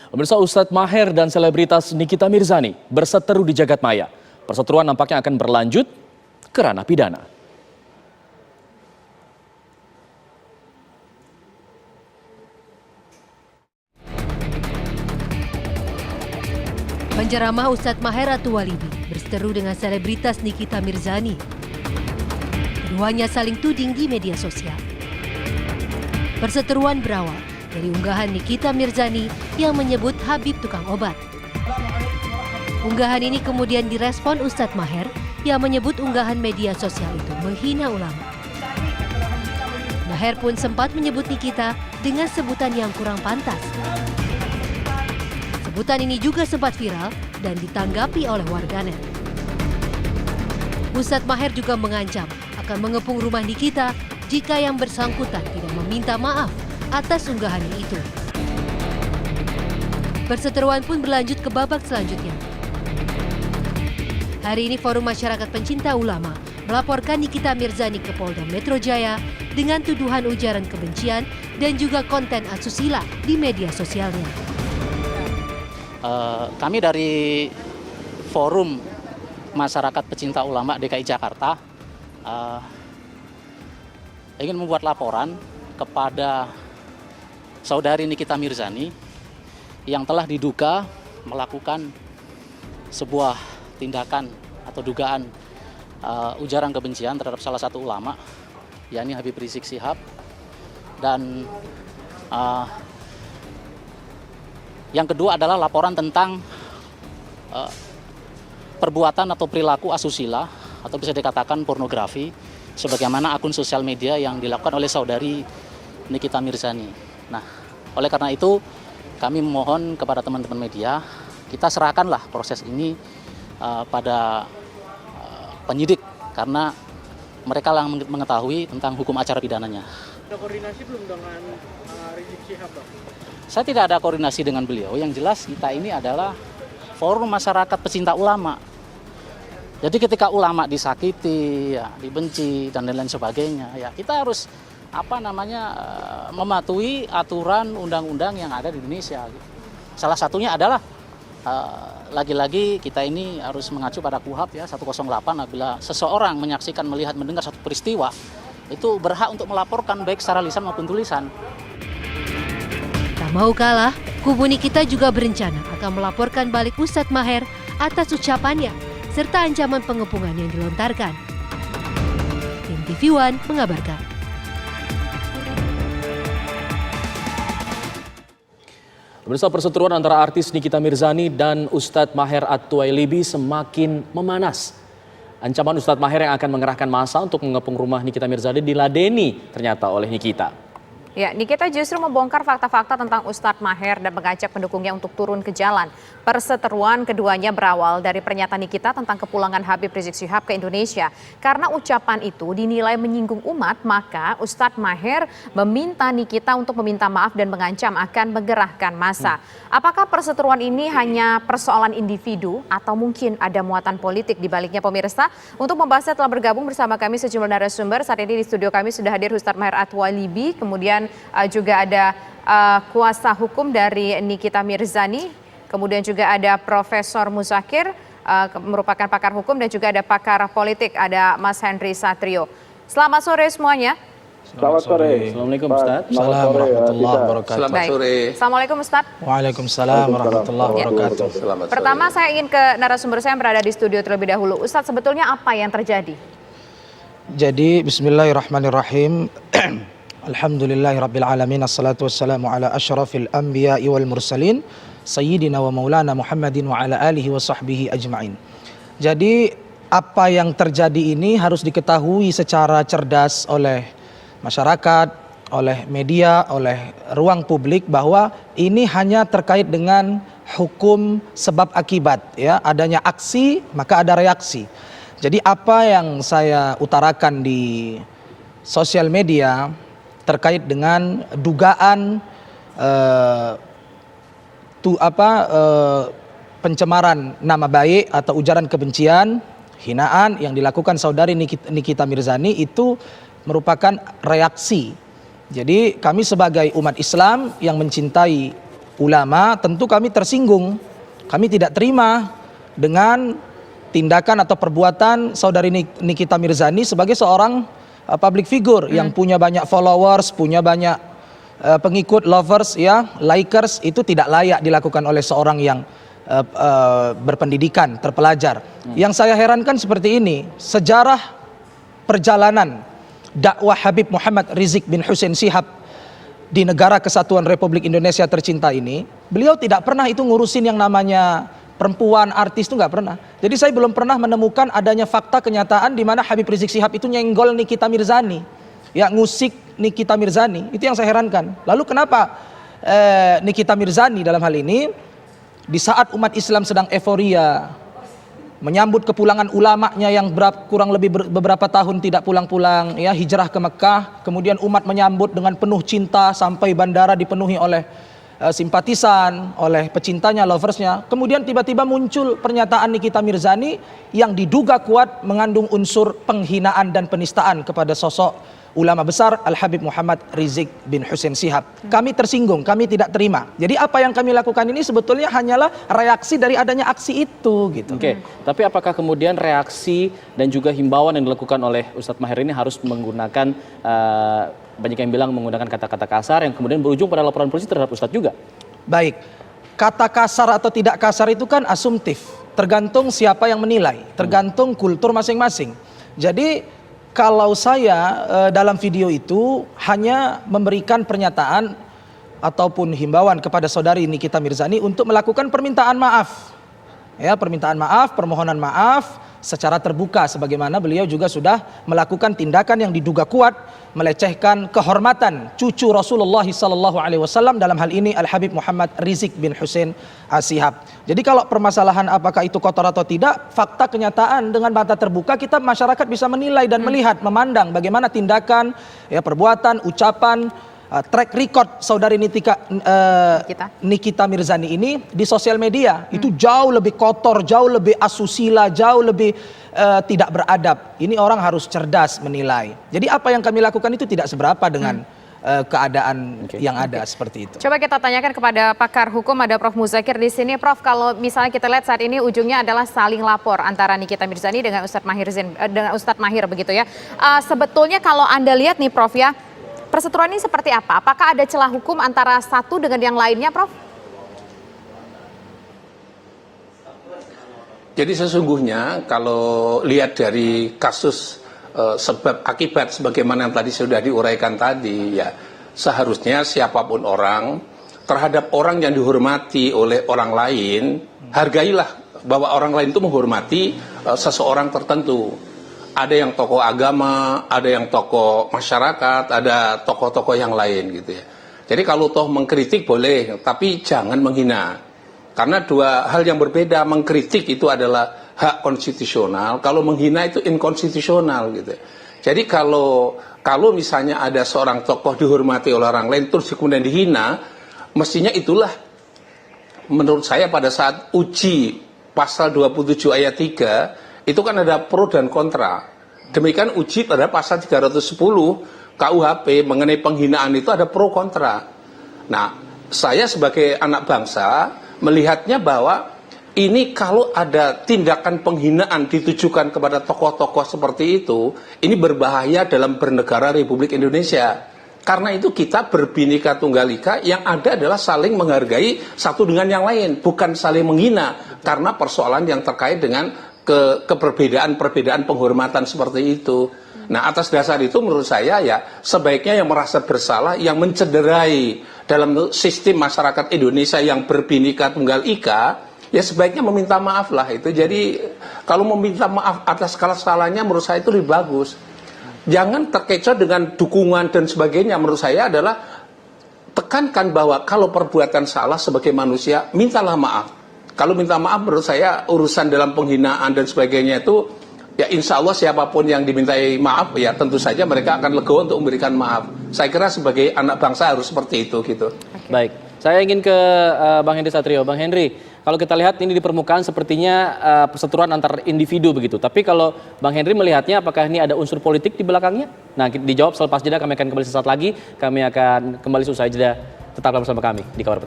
Pemirsa, Ustadz Maher dan selebritas Nikita Mirzani berseteru di jagat maya. Perseteruan nampaknya akan berlanjut ke ranah pidana. Penceramah Ustadz Maher At-Tawalibi berseteru dengan selebritas Nikita Mirzani. Keduanya saling tuding di media sosial. Perseteruan berawal dari unggahan Nikita Mirzani yang menyebut Habib tukang obat. Unggahan ini kemudian direspon Ustadz Maher yang menyebut unggahan media sosial itu menghina ulama. Maher pun sempat menyebut Nikita dengan sebutan yang kurang pantas. Sebutan ini juga sempat viral dan ditanggapi oleh warganet. Ustadz Maher juga mengancam akan mengepung rumah Nikita jika yang bersangkutan tidak meminta maaf atas unggahannya itu. Perseteruan pun berlanjut ke babak selanjutnya. Hari ini Forum Masyarakat Pencinta Ulama melaporkan Nikita Mirzani ke Polda Metro Jaya dengan tuduhan ujaran kebencian dan juga konten asusila di media sosialnya. Kami dari Forum Masyarakat Pecinta Ulama DKI Jakarta ingin membuat laporan kepada saudari Nikita Mirzani yang telah diduga melakukan sebuah tindakan atau dugaan ujaran kebencian terhadap salah satu ulama, yakni Habib Rizik Syihab. Dan yang kedua adalah laporan tentang perbuatan atau perilaku asusila atau bisa dikatakan pornografi sebagaimana akun sosial media yang dilakukan oleh saudari Nikita Mirzani. Nah, oleh karena itu kami memohon kepada teman-teman media, kita serahkanlah proses ini pada penyidik karena mereka yang mengetahui tentang hukum acara pidananya. Ada koordinasi belum dengan Rizik Syihab, Pak? Saya tidak ada koordinasi dengan beliau. Yang jelas kita ini adalah Forum Masyarakat Pecinta Ulama. Jadi ketika ulama disakiti, ya, dibenci dan lain-lain sebagainya, ya kita harus mematuhi aturan undang-undang yang ada di Indonesia. Salah satunya adalah lagi-lagi kita ini harus mengacu pada KUHP ya 108, apabila seseorang menyaksikan, melihat, mendengar satu peristiwa itu berhak untuk melaporkan baik secara lisan maupun tulisan. Tak mau kalah, kubu Nikita juga berencana akan melaporkan balik Ustadz Maher atas ucapannya serta ancaman pengepungan yang dilontarkan. Tim TV One mengabarkan. Pemirsa, perseteruan antara artis Nikita Mirzani dan Ustadz Maher At-Tawalibi semakin memanas. Ancaman Ustadz Maher yang akan mengerahkan massa untuk mengepung rumah Nikita Mirzani diladeni ternyata oleh Nikita. Ya, Nikita justru membongkar fakta-fakta tentang Ustadz Maher dan mengajak pendukungnya untuk turun ke jalan. Perseteruan keduanya berawal dari pernyataan Nikita tentang kepulangan Habib Rizik Syihab ke Indonesia. Karena ucapan itu dinilai menyinggung umat, maka Ustadz Maher meminta Nikita untuk meminta maaf dan mengancam akan menggerahkan massa. Apakah perseteruan ini hanya persoalan individu atau mungkin ada muatan politik di baliknya, pemirsa? Untuk membahasnya telah bergabung bersama kami sejumlah narasumber. Saat ini di studio kami sudah hadir Ustadz Maher At-Tawalibi, kemudian juga ada kuasa hukum dari Nikita Mirzani, kemudian juga ada Profesor Muzakir, merupakan pakar hukum, dan juga ada pakar politik, ada Mas Henry Satrio. Selamat sore semuanya. Selamat sore. Assalamualaikum Ustaz. Assalamualaikum warahmatullahi wabarakatuh. Selamat sore. Assalamualaikum Ustaz. Waalaikumsalam warahmatullahi wabarakatuh. Pertama saya ingin ke narasumber saya yang berada di studio terlebih dahulu. Ustaz, sebetulnya apa yang terjadi? Jadi bismillahirrahmanirrahim. Alhamdulillahirabbil alamin, assalatu wassalamu ala asyrafil anbiya'i wal mursalin sayyidina wa maulana Muhammadin wa ala alihi wa sahbihi ajma'in. Jadi apa yang terjadi ini harus diketahui secara cerdas oleh masyarakat, oleh media, oleh ruang publik, bahwa ini hanya terkait dengan hukum sebab akibat, ya, adanya aksi maka ada reaksi. Jadi apa yang saya utarakan di sosial media terkait dengan dugaan pencemaran nama baik atau ujaran kebencian, hinaan yang dilakukan saudari Nikita Mirzani itu merupakan reaksi. Jadi kami sebagai umat Islam yang mencintai ulama, tentu kami tersinggung. Kami tidak terima dengan tindakan atau perbuatan saudari Nikita Mirzani sebagai seorang public figure yang punya banyak followers, punya banyak pengikut, lovers, ya, likers. Itu tidak layak dilakukan oleh seorang yang berpendidikan, terpelajar. Yang saya herankan seperti ini, sejarah perjalanan dakwah Habib Muhammad Rizik bin Hussein Shihab di negara kesatuan Republik Indonesia tercinta ini, beliau tidak pernah itu ngurusin yang namanya perempuan, artis, itu nggak pernah. Jadi saya belum pernah menemukan adanya fakta kenyataan di mana Habib Rizik Shihab itu nyenggol Nikita Mirzani, ya, ngusik Nikita Mirzani. Itu yang saya herankan. Lalu kenapa Nikita Mirzani dalam hal ini di saat umat Islam sedang euforia menyambut kepulangan ulamanya yang kurang lebih beberapa tahun tidak pulang-pulang, ya, hijrah ke Mekah, kemudian umat menyambut dengan penuh cinta sampai bandara dipenuhi oleh simpatisan, oleh pecintanya, loversnya. Kemudian tiba-tiba muncul pernyataan Nikita Mirzani yang diduga kuat mengandung unsur penghinaan dan penistaan kepada sosok ulama besar Al-Habib Muhammad Rizik bin Hussein Shihab. Kami tersinggung, kami tidak terima. Jadi apa yang kami lakukan ini sebetulnya hanyalah reaksi dari adanya aksi itu, gitu. Oke, tapi apakah kemudian reaksi dan juga himbauan yang dilakukan oleh Ustadz Maher ini harus menggunakan, banyak yang bilang menggunakan kata-kata kasar yang kemudian berujung pada laporan polisi terhadap Ustadz juga? Baik, kata kasar atau tidak kasar itu kan asumtif, tergantung siapa yang menilai, tergantung kultur masing-masing. Jadi kalau saya dalam video itu hanya memberikan pernyataan ataupun himbauan kepada saudari Nikita Mirzani untuk melakukan permintaan maaf, ya, permintaan maaf, permohonan maaf secara terbuka, sebagaimana beliau juga sudah melakukan tindakan yang diduga kuat melecehkan kehormatan cucu Rasulullah SAW, dalam hal ini Al-Habib Muhammad Rizik bin Hussein Shihab. Jadi kalau permasalahan apakah itu kotor atau tidak, fakta kenyataan dengan mata terbuka kita masyarakat bisa menilai dan melihat, memandang bagaimana tindakan, ya, perbuatan, ucapan, track record saudari Nikita Mirzani ini di sosial media itu jauh lebih kotor, jauh lebih asusila, jauh lebih tidak beradab. Ini orang harus cerdas menilai. Jadi apa yang kami lakukan itu tidak seberapa dengan keadaan yang ada seperti itu. Coba kita tanyakan kepada pakar hukum, ada Prof. Muzakir di sini. Prof, kalau misalnya kita lihat saat ini ujungnya adalah saling lapor antara Nikita Mirzani dengan Ustadz Mahir begitu ya. Sebetulnya kalau Anda lihat nih Prof ya, perseteruan ini seperti apa? Apakah ada celah hukum antara satu dengan yang lainnya, Prof? Jadi sesungguhnya kalau lihat dari kasus sebab akibat sebagaimana yang tadi sudah diuraikan tadi, ya seharusnya siapapun orang terhadap orang yang dihormati oleh orang lain, hargailah bahwa orang lain itu menghormati seseorang tertentu. Ada yang tokoh agama, ada yang tokoh masyarakat, ada tokoh-tokoh yang lain gitu ya. Jadi kalau toh mengkritik boleh, tapi jangan menghina. Karena dua hal yang berbeda, mengkritik itu adalah hak konstitusional, kalau menghina itu inkonstitusional gitu. Jadi kalau misalnya ada seorang tokoh dihormati oleh orang lain terus kemudian dihina, mestinya itulah menurut saya pada saat uji pasal 27 ayat 3 itu kan ada pro dan kontra. Demikian uji pada pasal 310 KUHP mengenai penghinaan itu ada pro kontra. Nah, saya sebagai anak bangsa melihatnya bahwa ini kalau ada tindakan penghinaan ditujukan kepada tokoh-tokoh seperti itu, ini berbahaya dalam bernegara Republik Indonesia. Karena itu kita berbhinneka tunggal ika, yang ada adalah saling menghargai satu dengan yang lain, bukan saling menghina karena persoalan yang terkait dengan keperbedaan-perbedaan penghormatan seperti itu. Nah, atas dasar itu menurut saya ya sebaiknya yang merasa bersalah, yang mencederai dalam sistem masyarakat Indonesia yang berbhinneka tunggal ika, ya sebaiknya meminta maaf lah itu. Jadi kalau meminta maaf atas kesalahannya menurut saya itu lebih bagus. Jangan terkecoh dengan dukungan dan sebagainya. Menurut saya adalah tekankan bahwa kalau perbuatan salah sebagai manusia, mintalah maaf. Kalau minta maaf menurut saya urusan dalam penghinaan dan sebagainya itu ya insya Allah siapapun yang dimintai maaf ya tentu saja mereka akan legowo untuk memberikan maaf. Saya kira sebagai anak bangsa harus seperti itu gitu. Baik, saya ingin ke Bang Henry Satrio. Bang Henry, kalau kita lihat ini di permukaan sepertinya perseteruan antar individu begitu. Tapi kalau Bang Henry melihatnya apakah ini ada unsur politik di belakangnya? Nah, dijawab selepas jeda, kami akan kembali sesaat lagi. Kami akan kembali seusai jeda. Tetaplah bersama kami di Kabar Petang.